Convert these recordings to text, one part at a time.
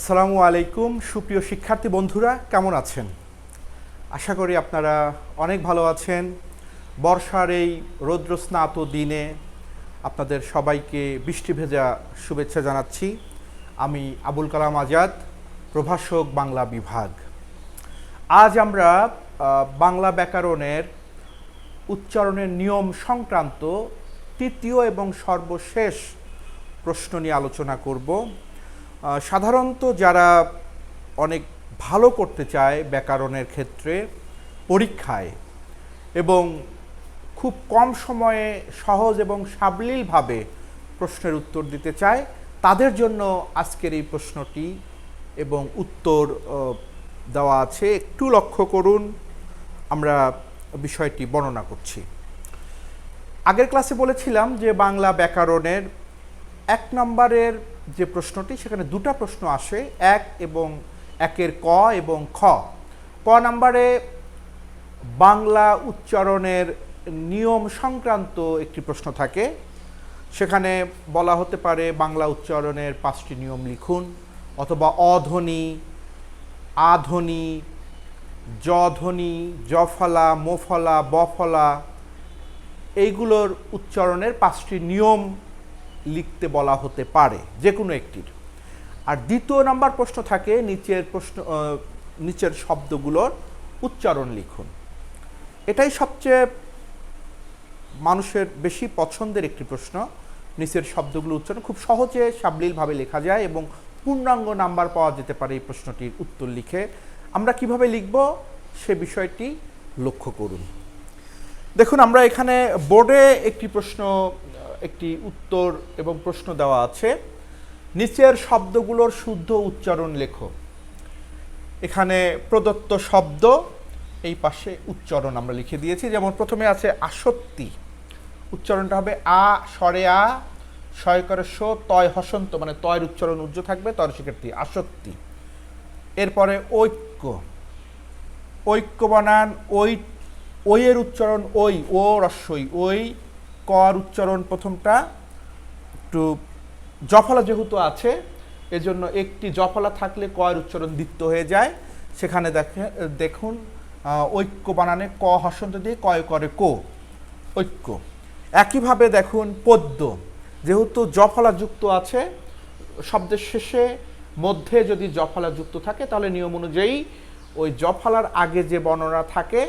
আসসালামু আলাইকুম সুপ্রিয় শিক্ষার্থী বন্ধুরা, কেমন আছেন? আশা করি আপনারা অনেক ভালো আছেন। বর্ষার এই রৌদ্রস্নাত দিনে আপনাদের সবাইকে বৃষ্টি ভেজা শুভেচ্ছা জানাচ্ছি। আমি আবুল কালাম আজাদ, প্রভাষক বাংলা বিভাগ। আজ আমরা বাংলা ব্যাকরণের উচ্চারণের নিয়ম সংক্রান্ত তৃতীয় এবং সর্বশেষ প্রশ্ন নিয়ে আলোচনা করব। সাধারণত যারা অনেক ভালো করতে চায় ব্যাকরণের ক্ষেত্রে পরীক্ষায় এবং খুব কম সময়ে সহজ এবং সাবলীলভাবে প্রশ্নের উত্তর দিতে চায়, তাদের জন্য আজকের এই প্রশ্নটি এবং উত্তর দেওয়া আছে। একটু লক্ষ্য করুন, আমরা বিষয়টি বর্ণনা করছি। আগের ক্লাসে বলেছিলাম যে বাংলা ব্যাকরণের 1 নম্বরের যে প্রশ্নটি, সেখানে দুটো প্রশ্ন আসে, 1 এবং 1-এর ক এবং খ। ক নম্বরে বাংলা উচ্চারণের নিয়ম সংক্রান্ত একটি প্রশ্ন থাকে। সেখানে বলা হতে পারে বাংলা উচ্চারণের 5টি নিয়ম লিখুন, অথবা অধ্বনি, আধ্বনি, জধ্বনি, জফলা, মোফলা, বফলা, এইগুলোর উচ্চারণের 5টি নিয়ম লিখতে বলা হতে পারে, যে কোনো একটির। আর দ্বিতীয় নম্বর প্রশ্ন থাকে নিচের শব্দগুলোর উচ্চারণ লিখুন। এটাই সবচেয়ে মানুষের বেশি পছন্দের একটি প্রশ্ন। নিচের শব্দগুলো উচ্চারণ খুব সহজে সাবলীলভাবে লেখা যায় এবং পূর্ণাঙ্গ নাম্বার পাওয়া যেতে পারে এই প্রশ্নটির উত্তর লিখে। আমরা কিভাবে লিখব সে বিষয়টি লক্ষ্য করুন। দেখুন, আমরা এখানে বোর্ডে একটি উত্তর এবং প্রশ্ন দেওয়া আছে। নিচের শব্দগুলোর শুদ্ধ উচ্চারণ লেখো। এখানে প্রদত্ত শব্দ, এই পাশে উচ্চারণ আমরা লিখে দিয়েছি। যেমন প্রথমে আছে আসত্তি, উচ্চারণটা হবে আ স্বরে আ, শয়করে শো, তয় হসন্ত, মানে তয়ের উচ্চারণ উজ্জ্ব থাকবে, তয় শিক্ষার্থী আসত্তি। এরপরে ঐক্য, ঐক্য বানান ওই এর উচ্চারণ ওই, ও রস্বই ওই। কর উচ্চারণ প্রথমটা একটু জফলা যেহেতু আছে, এজন্য একটি জফলা থাকলে কয়ের উচ্চারণ দ্বিত্ব হয়ে যায়। সেখানে দেখুন ঐক্য বানানে ক হসন্ত দিয়ে কয় করে কো, ঐক্য। একইভাবে দেখুন পদ্য, যেহেতু জফলা যুক্ত আছে, শব্দের শেষে মধ্যে যদি জফলা যুক্ত থাকে তাহলে নিয়ম অনুযায়ী ওই জফলার আগে যে বর্ণনা থাকে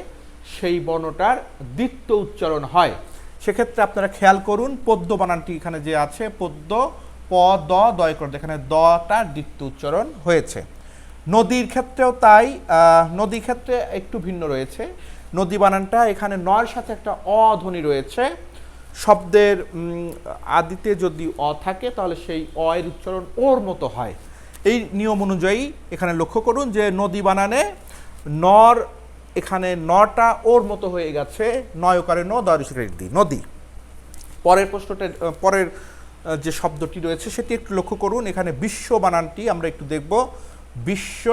সেই বর্ণটার দ্বিত্ব উচ্চারণ হয়। সেক্ষেত্রে আপনারা খেয়াল করুন, পদ্য বানানটি এখানে যে আছে, পদ্য, প দ দয় করে, এখানে দটা দ্বিত্ব উচ্চারণ হয়েছে। নদীর ক্ষেত্রেও তাই, নদী ক্ষেত্রে একটু ভিন্ন রয়েছে। নদী বানানটা এখানে নয়ের সাথে একটা অধ্বনি রয়েছে। শব্দের আদিতে যদি অ থাকে তাহলে সেই অ এর উচ্চারণ ওর মতো হয়। এই নিয়ম অনুযায়ী এখানে লক্ষ্য করুন যে নদী বানানে নর, এখানে নটা ওর মতো হয়ে গেছে, নয়কারে ন দয়কারে দি, নদী। পরের যে শব্দটি রয়েছে সেটি একটু লক্ষ্য করুন। এখানে বিশ্ব বানানটি আমরা একটু দেখব। বিশ্ব,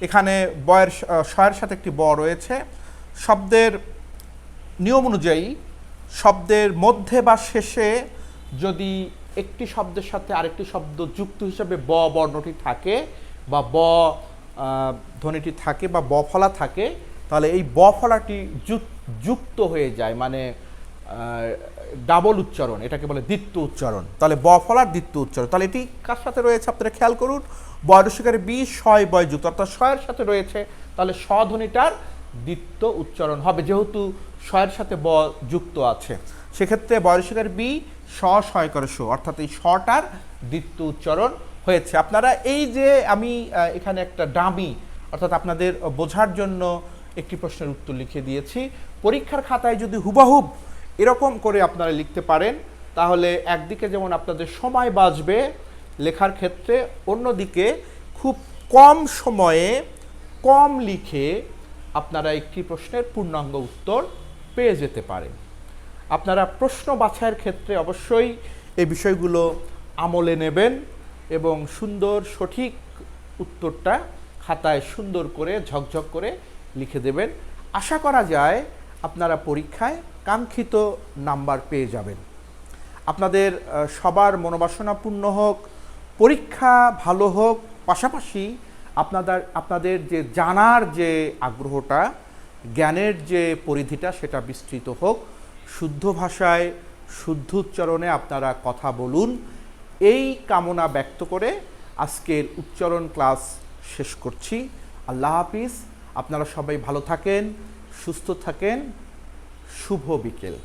এখানে বয়ের শয়ের সাথে একটি ব রয়েছে। শব্দের নিয়ম অনুযায়ী শব্দের মধ্যে বা শেষে যদি একটি শব্দের সাথে আরেকটি শব্দ যুক্ত হিসাবে ব বর্ণটি থাকে বা ব ধ্বনিটি থাকে বা ব ফলা থাকে, তাহলে এই ব ফলাটি যুক্ত হয়ে যায়, মানে ডাবল উচ্চারণ, এটাকে বলে দ্বিত্ব উচ্চারণ। তাহলে ব ফলার দ্বিত্ব উচ্চারণ। তাহলে এটি কার সাথে রয়েছে আপনারা খেয়াল করুন, বয়রসিকারে বি শয় বয় যুক্ত, অর্থাৎ শয়ের সাথে রয়েছে, তাহলে স ধ্বনিটার দ্বিত্ব উচ্চারণ হবে, যেহেতু শয়ের সাথে ব যুক্ত আছে। সেক্ষেত্রে বয়রসিকার বি শয় করে শো, অর্থাৎ এই শটার দ্বিত্ব উচ্চারণ হয়েছে। আপনারা এই যে আমি এখানে একটা ডামি, অর্থাৎ আপনাদের বোঝার জন্য একটি প্রশ্নের উত্তর লিখে দিয়েছি। পরীক্ষার খাতায় যদি হুবহুব এরকম করে আপনারা লিখতে পারেন, তাহলে একদিকে যেমন আপনাদের সময় বাঁচবে লেখার ক্ষেত্রে, অন্যদিকে খুব কম সময়ে কম লিখে আপনারা একটি প্রশ্নের পূর্ণাঙ্গ উত্তর পেয়ে যেতে পারেন। আপনারা প্রশ্ন বাছাইয়ের ক্ষেত্রে অবশ্যই এই বিষয়গুলো আমলে নেবেন এবং সুন্দর সঠিক উত্তরটা খাতায় সুন্দর করে ঝকঝক করে লিখে দেবেন। আশা করা যায় আপনারা পরীক্ষায় কাঙ্ক্ষিত নাম্বার পেয়ে যাবেন। আপনাদের সবার মনোবাসনা পূর্ণ হোক, পরীক্ষা ভালো হোক, পাশাপাশি আপনাদের যে জানার যে আগ্রহটা, জ্ঞানের যে পরিধিটা সেটা বিস্তৃত হোক। শুদ্ধ ভাষায় শুদ্ধ উচ্চারণে আপনারা কথা বলুন, এই কামনা ব্যক্ত করে আজকের উচ্চারণ ক্লাস শেষ করছি। আল্লাহ হাফিজ। আপনারা সবাই ভালো থাকেন, সুস্থ থাকেন। শুভ বিকেল।